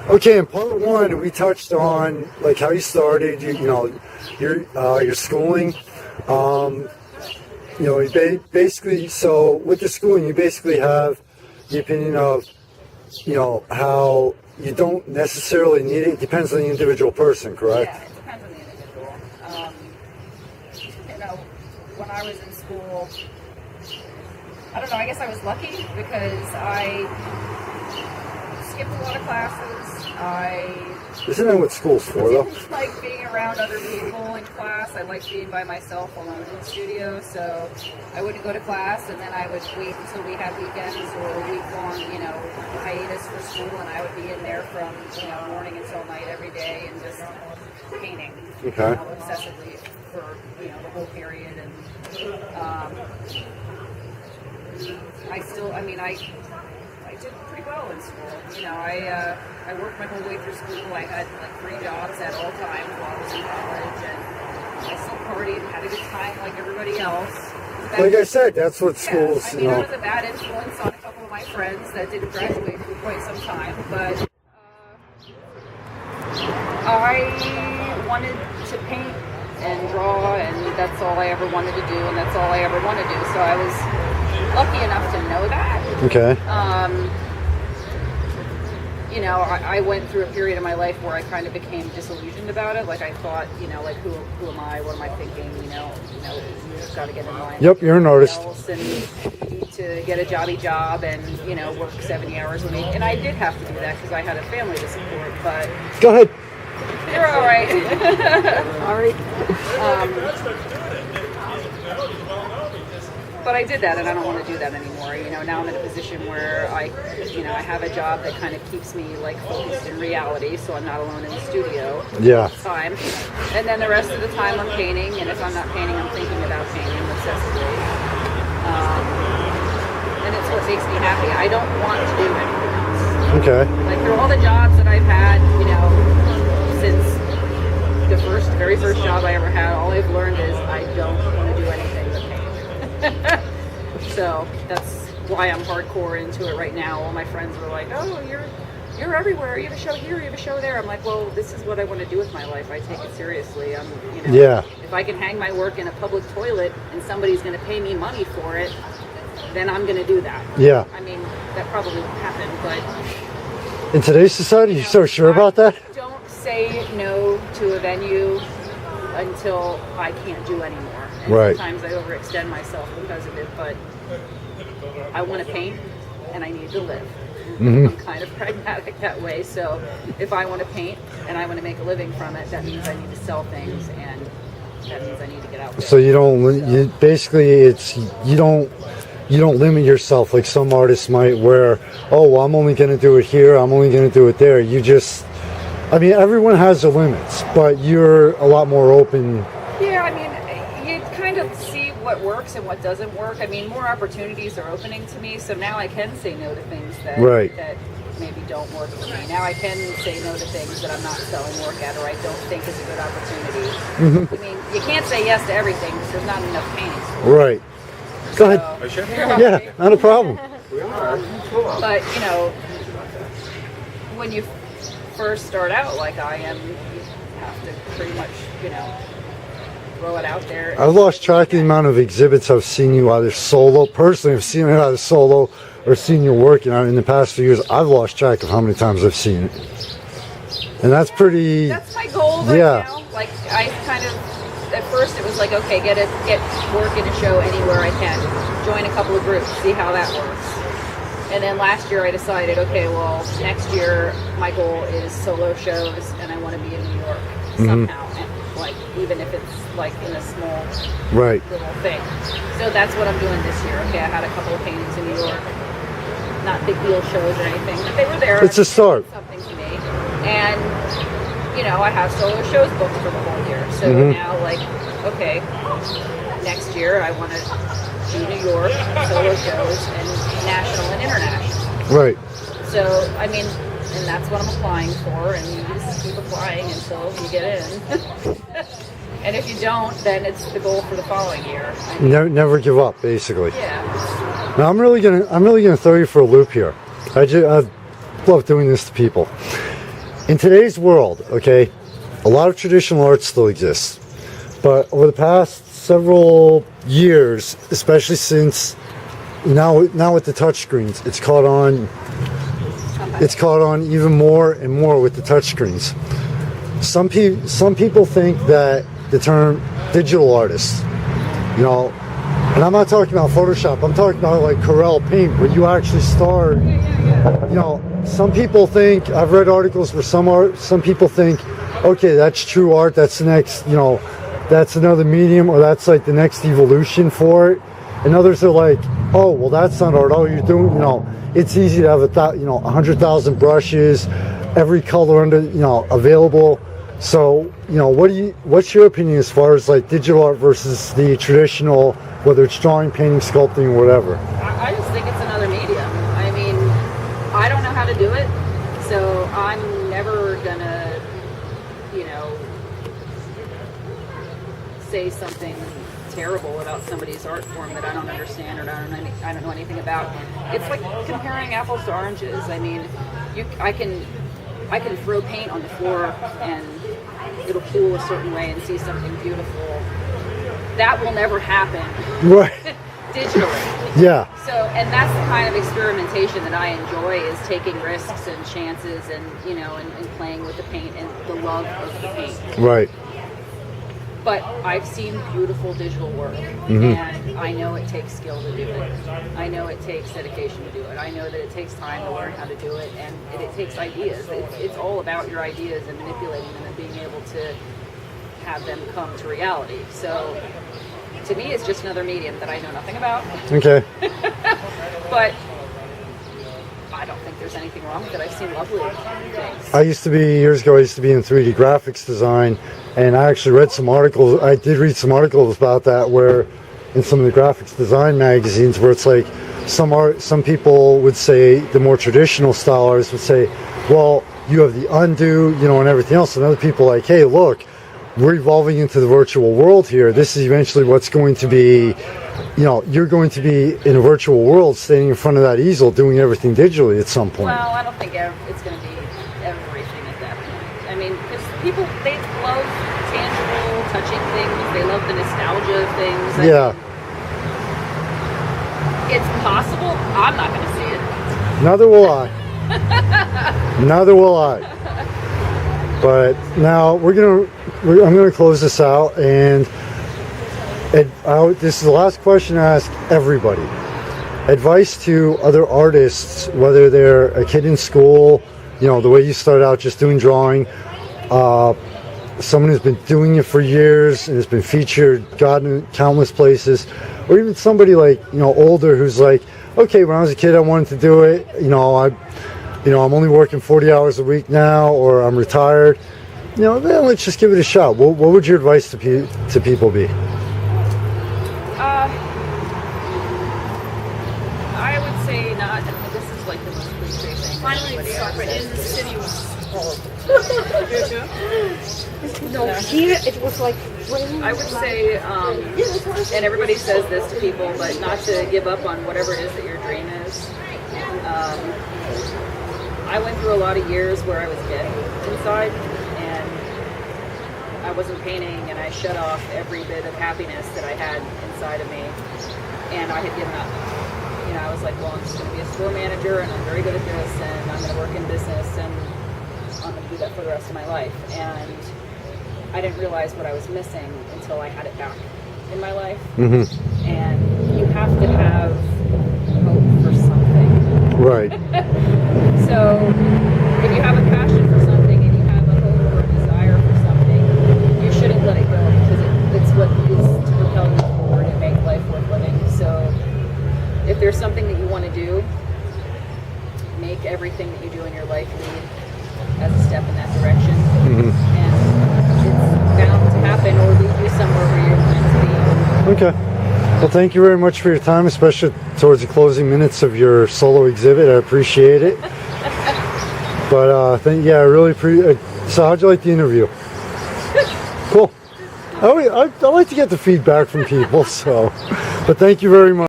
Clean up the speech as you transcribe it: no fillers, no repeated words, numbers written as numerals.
Okay, in part one, we touched on like how you started, your schooling. Basically, so with the schooling, you basically have the opinion of, how you don't necessarily need it. It depends on the individual person, correct? Yeah, it depends on the individual. When I was in school, I don't know, I guess I was lucky because I skipped a lot of classes. Isn't that what school's for, though? I like being around other people in class. I like being by myself alone in the studio, so I wouldn't go to class, and then I would wait until we had weekends or a week-long, hiatus for school, and I would be in there from, morning until night every day and just painting, okay, obsessively for, the whole period. And I did pretty well in school. I worked my whole way through school. I had like 3 jobs at all times while I was in college, and I still partied, had a good time like everybody else. Like I said, that's what schools, I was a bad influence on a couple of my friends that didn't graduate for quite some time, but I wanted to paint and draw, and that's all I ever wanted to do, and that's all I ever want to do. So I was lucky enough to know that. Okay. I went through a period of my life where I kind of became disillusioned about it. Like I thought, who am I? What am I thinking? You just got to get in line. Yep, you're an artist. And you need to get a jobby job and, work 70 hours a week. And I did have to do that because I had a family to support, but... Go ahead. You're all right. All right. But I did that, and I don't want to do that anymore. Now I'm in a position where I have a job that kind of keeps me like focused in reality, so I'm not alone in the studio all the time. And then the rest of the time I'm painting, and if I'm not painting, I'm thinking about painting obsessively. And it's what makes me happy. I don't want to do anything else. Okay. Like through all the jobs that I've had, since the very first job I ever had, all I've learned is I don't want to do anything but paint. So that's why I'm hardcore into it right now. All my friends were like, "Oh, you're everywhere. You have a show here, you have a show there." I'm like, "Well, this is what I want to do with my life. I take it seriously. If I can hang my work in a public toilet and somebody's going to pay me money for it, then I'm going to do that." Yeah. I mean, that probably won't happen, but in today's society, you're so sure about that? Don't say no to a venue until I can't do anymore. And right. Sometimes I overextend myself because of it, but I want to paint and I need to live. Mm-hmm. I'm kind of pragmatic that way, so if I want to paint and I want to make a living from it, that means I need to sell things, and that means I need to get out there. So you don't limit yourself like some artists might, where, oh, well, I'm only going to do it here, I'm only going to do it there. Everyone has their limits, but you're a lot more open. Yeah, you kind of see what works and what doesn't work. More opportunities are opening to me, so now I can say no to things that maybe don't work for me. Now I can say no to things that I'm not selling work at, or I don't think is a good opportunity. Mm-hmm. You can't say yes to everything because there's not enough paintings for it. Right. Go ahead. Yeah, not a problem. But, when you first start out like I am, you have to pretty much, throw it out there. I've lost track of the amount of exhibits I've seen you either solo. Personally, I've seen you either solo or seen you working on it in the past few years. I've lost track of how many times I've seen it. And that's pretty... That's my goal right now. Like, I kind of... At first it was like, okay, get work in a show anywhere I can. Join a couple of groups, see how that works. And then last year I decided, okay, well, next year my goal is solo shows, and I want to be in New York somehow. And, even if it's in a small little thing. So that's what I'm doing this year. Okay, I had a couple of paintings in New York. Not big deal shows or anything, but they were there. It's a start. Something to me. And I have solo shows booked for the whole year. So now, okay, next year I want to do New York solo shows and national and international. Right. So, and that's what I'm applying for, and you just keep applying until you get in. And if you don't, then it's the goal for the following year. Never give up, basically. Yeah. Now I'm really gonna throw you for a loop here. I love doing this to people. in today's world, okay, a lot of traditional art still exists, but over the past several years, especially since now with the touchscreens, it's caught on even more and more with the touchscreens. Some people think that the term digital artist, you know, and I'm not talking about Photoshop, I'm talking about like Corel Paint, where you actually start, you know, some people think, I've read articles where some people think, okay, that's true art, that's the next, you know, that's another medium, or that's like the next evolution for it. And others are like, oh, well, that's not art. Oh, you're doing, you know, it's easy to have 100,000 brushes, every color under, you know, available. So, you know, what's your opinion as far as like digital art versus the traditional, whether it's drawing, painting, sculpting, or whatever? I just think it's another medium. I mean, I don't know how to do it, so I'm never gonna, you know, say something terrible about somebody's art form that I don't understand or I don't know anything about. It's like comparing apples to oranges. I mean, I can throw paint on the floor and it'll cool a certain way and see something beautiful. That will never happen. Right. Digitally. Yeah. So, and that's the kind of experimentation that I enjoy, is taking risks and chances and, you know, and playing with the paint and the love of the paint. Right. But I've seen beautiful digital work, and I know it takes skill to do it. I know it takes dedication to do it. I know that it takes time to learn how to do it, and it takes ideas. It's all about your ideas and manipulating them and being able to have them come to reality. So to me, it's just another medium that I know nothing about. Okay. But I don't think there's anything wrong with it. I've seen lovely things. Years ago, I used to be in 3D graphics design, and I actually read some articles. I did read some articles about that, where in some of the graphics design magazines, where it's like some people would say, the more traditional style artists would say, well, you have the undo, you know, and everything else. And other people like, hey, look, we're evolving into the virtual world here. This is eventually what's going to be, you know, you're going to be in a virtual world standing in front of that easel doing everything digitally at some point. Well, I don't think it's going to be everything at that point. I mean, because people, they love tangible, touching things. They love the nostalgia of things. I mean, it's possible. I'm not going to see it. Neither will I. Neither will I. But now I'm going to close this out, and this is the last question I ask everybody. Advice to other artists, whether they're a kid in school, you know, the way you started out just doing drawing, someone who's been doing it for years and has been featured in countless places, or even somebody like, you know, older, who's like, okay, when I was a kid I wanted to do it, I'm only working 40 hours a week now, or I'm retired, you know, then let's just give it a shot. What would your advice to people be? I would say not. This is like the most cliche thing. Finally, it's soccer in the city. No, here it was like. I would say, and everybody says this to people, but not to give up on whatever it is that your dream is. I went through a lot of years where I was dead inside, and I wasn't painting, and I shut off every bit of happiness that I had inside of me, and I had given up. You know, I was like, well, I'm just going to be a store manager, and I'm very good at this, and I'm going to work in business, and I'm going to do that for the rest of my life. And I didn't realize what I was missing until I had it back in my life. And you have to have hope for something. Right. So if you have a passion for something and you have a hope or a desire for something, you shouldn't let it go, because it's what is to propel you forward and make life worth living. So if there's something that you want to do, make everything that you do in your life lead as a step in that direction. And it's bound to happen, or lead you somewhere where you're meant to be. Okay. Well, thank you very much for your time, especially towards the closing minutes of your solo exhibit. I appreciate it. But I really appreciate. So, how'd you like the interview? Cool. I like to get the feedback from people. So, but thank you very much.